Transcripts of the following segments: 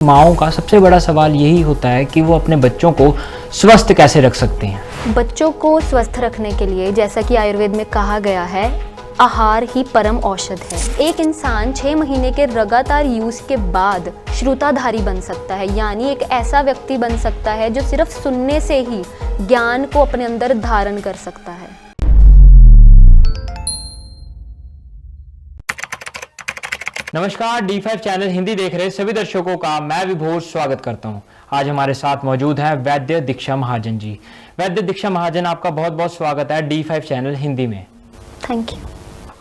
माओं का सबसे बड़ा सवाल यही होता है कि वो अपने बच्चों को स्वस्थ कैसे रख सकते हैं। बच्चों को स्वस्थ रखने के लिए जैसा कि आयुर्वेद में कहा गया है, आहार ही परम औषध है। एक इंसान 6 महीने के लगातार यूज के बाद श्रुताधारी बन सकता है, यानी एक ऐसा व्यक्ति बन सकता है जो सिर्फ सुनने से ही ज्ञान को अपने अंदर धारण कर सकता है। नमस्कार, D5 चैनल हिंदी देख रहे सभी दर्शकों का मैं विभोर स्वागत करता हूं। आज हमारे साथ मौजूद हैं वैद्य दीक्षा महाजन जी। वैद्य दीक्षा महाजन, आपका बहुत बहुत स्वागत है D5 चैनल हिंदी में। Thank you.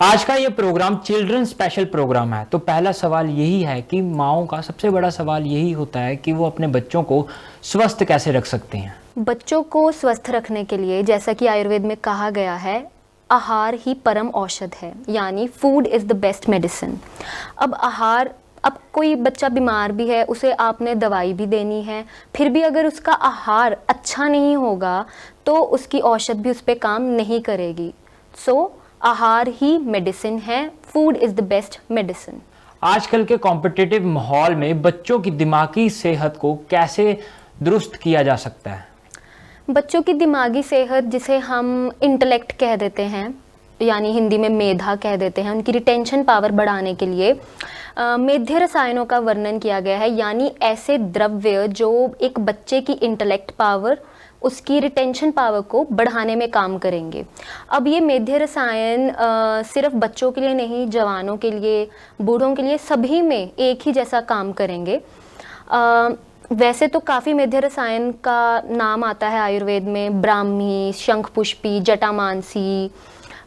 आज का ये प्रोग्राम चिल्ड्रन स्पेशल प्रोग्राम है, तो पहला सवाल यही है कि माओं का सबसे बड़ा सवाल यही होता है कि वो अपने बच्चों को स्वस्थ कैसे रख सकते हैं। बच्चों को स्वस्थ रखने के लिए जैसा कि आयुर्वेद में कहा गया है, आहार ही परम औषध है, यानी food is the best medicine. अब कोई बच्चा बीमार भी है, उसे आपने दवाई भी देनी है, फिर भी अगर उसका आहार अच्छा नहीं होगा तो उसकी औषध भी उस पर काम नहीं करेगी। आहार ही मेडिसिन है, food is the best medicine. आजकल के कॉम्पिटिटिव माहौल में बच्चों की दिमागी सेहत को कैसे दुरुस्त किया जा सकता है? बच्चों की दिमागी सेहत, जिसे हम इंटेलेक्ट कह देते हैं, यानी हिंदी में मेधा कह देते हैं, उनकी रिटेंशन पावर बढ़ाने के लिए मेध्य रसायनों का वर्णन किया गया है, यानी ऐसे द्रव्य जो एक बच्चे की इंटेलेक्ट पावर, उसकी रिटेंशन पावर को बढ़ाने में काम करेंगे। अब ये मेध्य रसायन सिर्फ बच्चों के लिए नहीं, जवानों के लिए, बूढ़ों के लिए, सभी में एक ही जैसा काम करेंगे। वैसे तो काफ़ी मेध्य रसायन का नाम आता है आयुर्वेद में, ब्राह्मी, शंखपुष्पी, जटामांसी,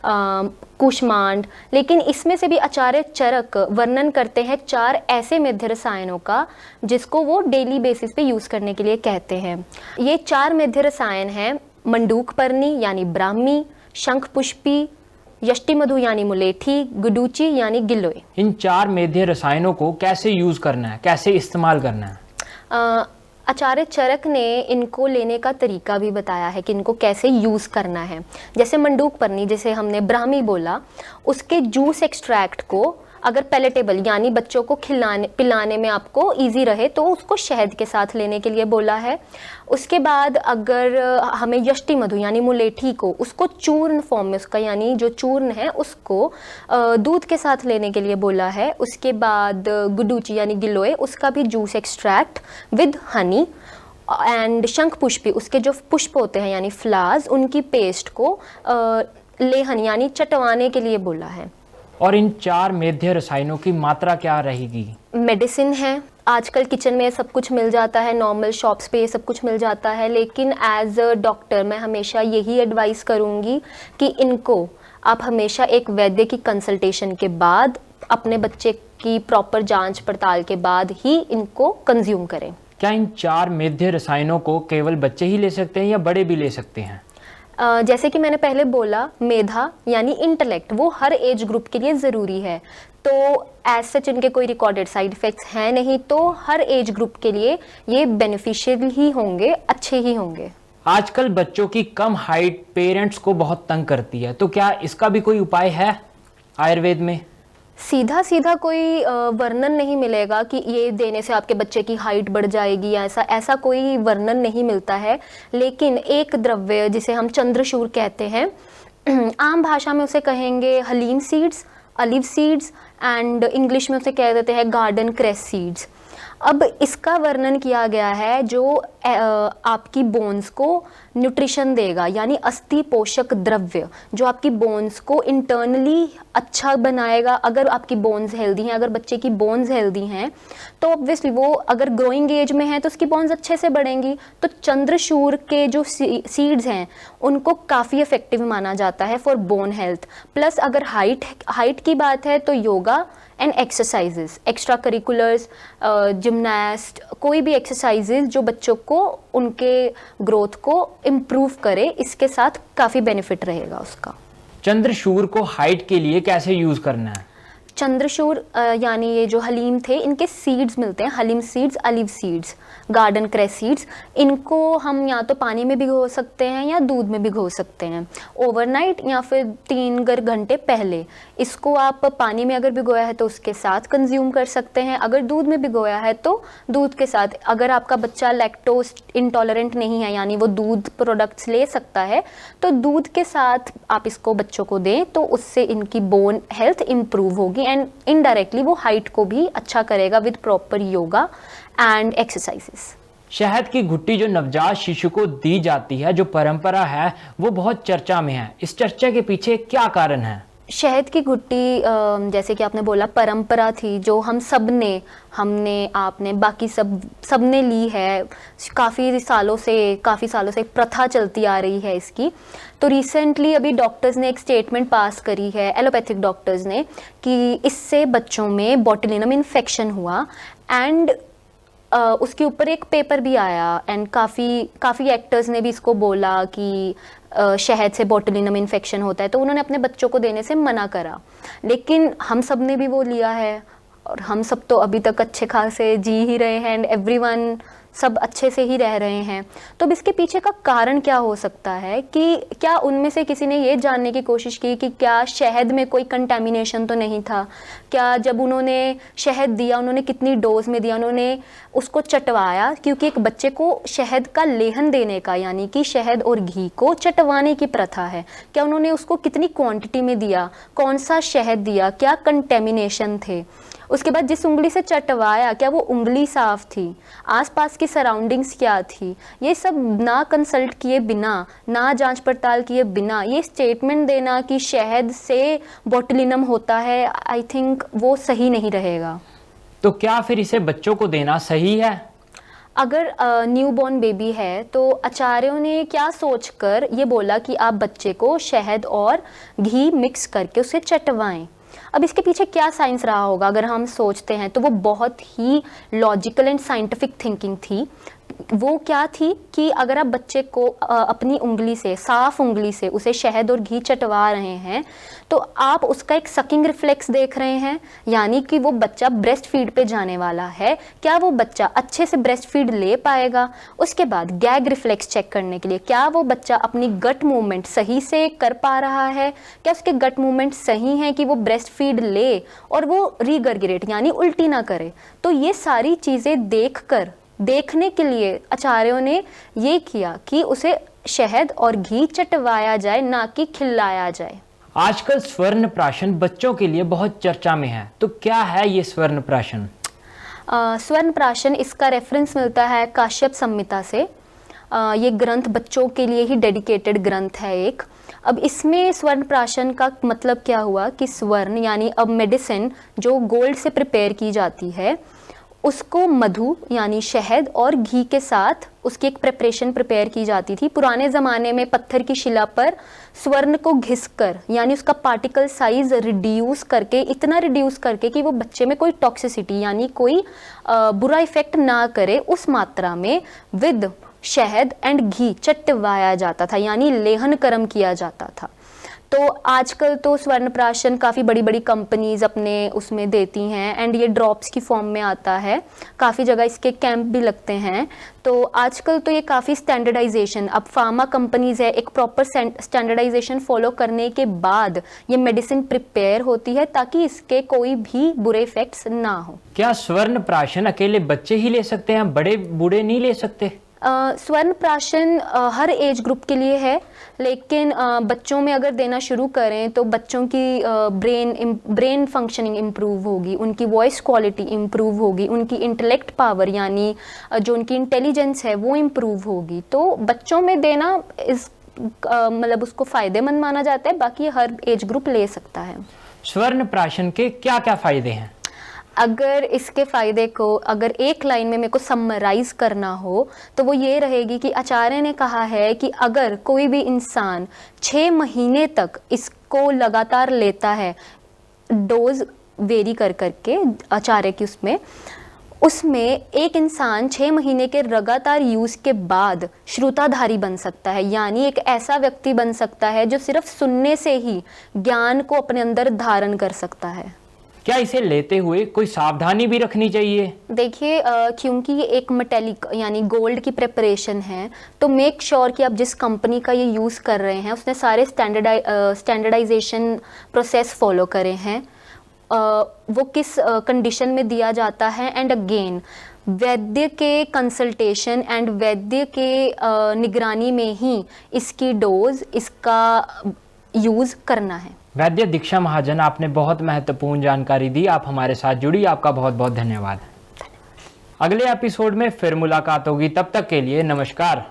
कुष्मांड, लेकिन इसमें से भी आचार्य चरक वर्णन करते हैं 4 ऐसे मेध्य रसायनों का जिसको वो डेली बेसिस पे यूज़ करने के लिए कहते हैं। ये 4 मेध्य रसायन हैं: मंडूकपर्णी यानी ब्राह्मी, शंखपुष्पी, यष्टिमधु यानी मुलेठी, गुडूची यानी गिलोय। इन 4 मेध्य रसायनों को कैसे यूज़ करना है, कैसे इस्तेमाल करना है? आचार्य चरक ने इनको लेने का तरीका भी बताया है कि इनको कैसे यूज़ करना है। जैसे मंडूकपर्णी, जैसे हमने ब्राह्मी बोला, उसके जूस एक्सट्रैक्ट को अगर पैलेटेबल यानी बच्चों को पिलाने में आपको इजी रहे तो उसको शहद के साथ लेने के लिए बोला है। उसके बाद अगर हमें यष्टि मधु यानी मुलेठी को, उसको चूर्ण फॉर्म में, उसका यानी जो चूर्ण है उसको दूध के साथ लेने के लिए बोला है। उसके बाद गुडूची यानी गिलोय, उसका भी juice extract with Honey, and शंख पुष्पी, उसके जो पुष्प होते हैं यानी फ्लावर्स, उनकी पेस्ट को लेहन यानी चटवाने के लिए बोला है। और इन 4 मेध्य रसायनों की मात्रा क्या रहेगी? मेडिसिन है, आजकल किचन में सब कुछ मिल जाता है, नॉर्मल शॉप्स पे ये सब कुछ मिल जाता है, लेकिन एज अ डॉक्टर मैं हमेशा यही एडवाइस करूँगी कि इनको आप हमेशा एक वैद्य की कंसल्टेशन के बाद, अपने बच्चे की प्रॉपर जांच पड़ताल के बाद ही इनको कंज्यूम करें। क्या इन 4 मेध्य रसायनों को केवल बच्चे ही ले सकते हैं या बड़े भी ले सकते हैं? जैसे कि मैंने पहले बोला, मेधा यानी इंटेलेक्ट वो हर एज ग्रुप के लिए ज़रूरी है, तो एज सच इनके कोई रिकॉर्डेड साइड इफ़ेक्ट्स हैं नहीं, तो हर एज ग्रुप के लिए ये बेनिफिशियल ही होंगे, अच्छे ही होंगे। आजकल बच्चों की कम हाइट पेरेंट्स को बहुत तंग करती है, तो क्या इसका भी कोई उपाय है आयुर्वेद में? सीधा कोई वर्णन नहीं मिलेगा कि ये देने से आपके बच्चे की हाइट बढ़ जाएगी या ऐसा कोई वर्णन नहीं मिलता है। लेकिन एक द्रव्य जिसे हम चंद्रशूर कहते हैं, आम भाषा में उसे कहेंगे halim seeds, olive seeds, and English में उसे कह देते हैं गार्डन क्रेस सीड्स। अब इसका वर्णन किया गया है जो आपकी बोन्स को न्यूट्रिशन देगा, यानी अस्थि पोषक द्रव्य जो आपकी बोन्स को इंटरनली अच्छा बनाएगा। अगर आपकी बोन्स हेल्दी हैं, अगर बच्चे की बोन्स हेल्दी हैं, तो ऑब्वियसली वो अगर ग्रोइंग एज में है तो उसकी बोन्स अच्छे से बढ़ेंगी। तो चंद्रशूर के जो सीड्स हैं उनको काफ़ी इफेक्टिव माना जाता है फॉर बोन हेल्थ। प्लस अगर हाइट की बात है तो yoga and exercises, extra curriculars, gymnast, कोई भी एक्सरसाइजेज जो बच्चों को उनके ग्रोथ को इम्प्रूव करे, इसके साथ काफ़ी बेनिफिट रहेगा उसका। चंद्रशूर को हाइट के लिए कैसे यूज़ करना है? चंद्रशूर यानी ये जो हलीम थे, इनके सीड्स मिलते हैं, halim seeds, olive seeds, garden cress seeds. इनको हम या तो पानी में भिगो सकते हैं या दूध में भिगो सकते हैं ओवरनाइट, या फिर 3 घंटे पहले। इसको आप पानी में अगर भिगोया है तो उसके साथ कंज्यूम कर सकते हैं, अगर दूध में भिगोया है तो दूध के साथ। अगर आपका बच्चा लैक्टोज इंटॉलरेंट नहीं है, यानी वो दूध प्रोडक्ट्स ले सकता है, तो दूध के साथ आप इसको बच्चों को दें, तो उससे इनकी बोन हेल्थ इम्प्रूव होगी एंड इनडायरेक्टली वो हाइट को भी अच्छा करेगा with proper yoga and exercises. शहद की घुट्टी जो नवजात शिशु को दी जाती है, जो परंपरा है, वो बहुत चर्चा में है। इस चर्चा के पीछे क्या कारण है? शहद की घुट्टी जैसे कि आपने बोला, परंपरा थी जो हमने आपने बाकी सबने ली है। काफ़ी सालों से प्रथा चलती आ रही है इसकी। तो रिसेंटली अभी डॉक्टर्स ने एक स्टेटमेंट पास करी है, एलोपैथिक डॉक्टर्स ने, कि इससे बच्चों में बोटुलिनम इन्फेक्शन हुआ एंड उसके ऊपर एक पेपर भी आया एंड काफ़ी एक्टर्स ने भी इसको बोला कि शहद से बोटुलिनम इन्फेक्शन होता है, तो उन्होंने अपने बच्चों को देने से मना करा। लेकिन हम सब ने भी वो लिया है और हम सब तो अभी तक अच्छे खासे जी ही रहे हैं एंड एवरीवन सब अच्छे से ही रह रहे हैं। तो अब इसके पीछे का कारण क्या हो सकता है कि क्या उनमें से किसी ने ये जानने की कोशिश की कि क्या शहद में कोई कंटेमिनेशन तो नहीं था? क्या जब उन्होंने शहद दिया, उन्होंने कितनी डोज में दिया, उन्होंने उसको चटवाया? क्योंकि एक बच्चे को शहद का लेहन देने का, यानी कि शहद और घी को चटवाने की प्रथा है। क्या उन्होंने उसको कितनी क्वांटिटी में दिया, कौन सा शहद दिया, क्या कंटेमिनेशन थे? उसके बाद जिस उंगली से चटवाया, क्या वो उंगली साफ थी, आसपास की सराउंडिंग्स क्या थी? ये सब ना कंसल्ट किए बिना, ना जांच पड़ताल किए बिना ये स्टेटमेंट देना कि शहद से बोटुलिनम होता है, आई थिंक वो सही नहीं रहेगा। तो क्या फिर इसे बच्चों को देना सही है? अगर न्यूबॉर्न बेबी है तो आचार्यों ने क्या सोचकर ये बोला कि आप बच्चे को शहद और घी मिक्स करके उसे चटवाएं। अब इसके पीछे क्या साइंस रहा होगा अगर हम सोचते हैं, तो वो बहुत ही लॉजिकल एंड साइंटिफिक थिंकिंग थी। वो क्या थी कि अगर आप बच्चे को अपनी उंगली से, साफ उंगली से उसे शहद और घी चटवा रहे हैं, तो आप उसका एक सकिंग रिफ्लेक्स देख रहे हैं, यानी कि वो बच्चा ब्रेस्ट फीड पे जाने वाला है। क्या वो बच्चा अच्छे से ब्रेस्ट फीड ले पाएगा? उसके बाद गैग रिफ्लेक्स चेक करने के लिए, क्या वो बच्चा अपनी गट मूवमेंट सही से कर पा रहा है? क्या उसके गट मूवमेंट सही हैं कि वो ब्रेस्ट फीड ले और वो रीगर्गिरेट यानी उल्टी ना करे? तो ये सारी चीज़ें देखने के लिए आचार्यों ने ये किया कि उसे शहद और घी चटवाया जाए, ना कि खिलाया जाए। आजकल स्वर्ण प्राशन बच्चों के लिए बहुत चर्चा में है, तो क्या है ये स्वर्ण प्राशन? स्वर्ण प्राशन, इसका रेफरेंस मिलता है काश्यप संहिता से। ये ग्रंथ बच्चों के लिए ही डेडिकेटेड ग्रंथ है एक। अब इसमें स्वर्ण प्राशन का मतलब क्या हुआ कि स्वर्ण यानी अब मेडिसिन जो गोल्ड से प्रिपेयर की जाती है, उसको मधु यानी शहद और घी के साथ उसकी एक प्रिपरेशन प्रिपेयर की जाती थी। पुराने ज़माने में पत्थर की शिला पर स्वर्ण को घिसकर, यानी उसका पार्टिकल साइज रिड्यूस करके, इतना रिड्यूस करके कि वो बच्चे में कोई टॉक्सिसिटी यानी कोई बुरा इफेक्ट ना करे, उस मात्रा में विद शहद एंड घी चटवाया जाता था, यानी लेहन कर्म किया जाता था। तो आजकल तो स्वर्ण प्राशन काफ़ी बड़ी बड़ी कंपनीज अपने उसमें देती हैं एंड ये ड्रॉप्स की फॉर्म में आता है। काफ़ी जगह इसके कैंप भी लगते हैं। तो आजकल तो ये काफ़ी स्टैंडर्डाइजेशन, अब फार्मा कंपनीज है, एक प्रॉपर स्टैंडर्डाइजेशन फॉलो करने के बाद ये मेडिसिन प्रिपेयर होती है ताकि इसके कोई भी बुरे इफेक्ट्स ना हो। क्या स्वर्ण प्राशन अकेले बच्चे ही ले सकते हैं, बड़े बूढ़े नहीं ले सकते? स्वर्ण प्राशन हर एज ग्रुप के लिए है, लेकिन बच्चों में अगर देना शुरू करें तो बच्चों की ब्रेन फंक्शनिंग इम्प्रूव होगी, उनकी वॉइस क्वालिटी इम्प्रूव होगी, उनकी इंटेलेक्ट पावर यानी जो उनकी इंटेलिजेंस है वो इम्प्रूव होगी। तो बच्चों में देना इस मतलब उसको फ़ायदेमंद माना जाता है, बाकी हर एज ग्रुप ले सकता है। स्वर्ण प्राशन के क्या क्या फ़ायदे हैं? अगर इसके फ़ायदे को अगर एक लाइन में मेरे को समराइज करना हो तो वो ये रहेगी कि आचार्य ने कहा है कि अगर कोई भी इंसान 6 महीने तक इसको लगातार लेता है, डोज वेरी कर करके आचार्य की उसमें एक इंसान 6 महीने के लगातार यूज़ के बाद श्रुताधारी बन सकता है, यानी एक ऐसा व्यक्ति बन सकता है जो सिर्फ सुनने से ही ज्ञान को अपने अंदर धारण कर सकता है। क्या इसे लेते हुए कोई सावधानी भी रखनी चाहिए? देखिए क्योंकि ये एक मेटेलिक यानी गोल्ड की प्रिपरेशन है, तो मेक श्योर कि आप जिस कंपनी का ये यूज़ कर रहे हैं उसने सारे स्टैंडर्डाइजेशन प्रोसेस फॉलो करे हैं, वो किस कंडीशन में दिया जाता है, एंड अगेन वैद्य के कंसल्टेशन एंड वैद्य के निगरानी में ही इसकी डोज, इसका यूज़ करना है। वैद्य दीक्षा महाजन, आपने बहुत महत्वपूर्ण जानकारी दी, आप हमारे साथ जुड़ी, आपका बहुत बहुत धन्यवाद। अगले एपिसोड में फिर मुलाकात होगी, तब तक के लिए नमस्कार।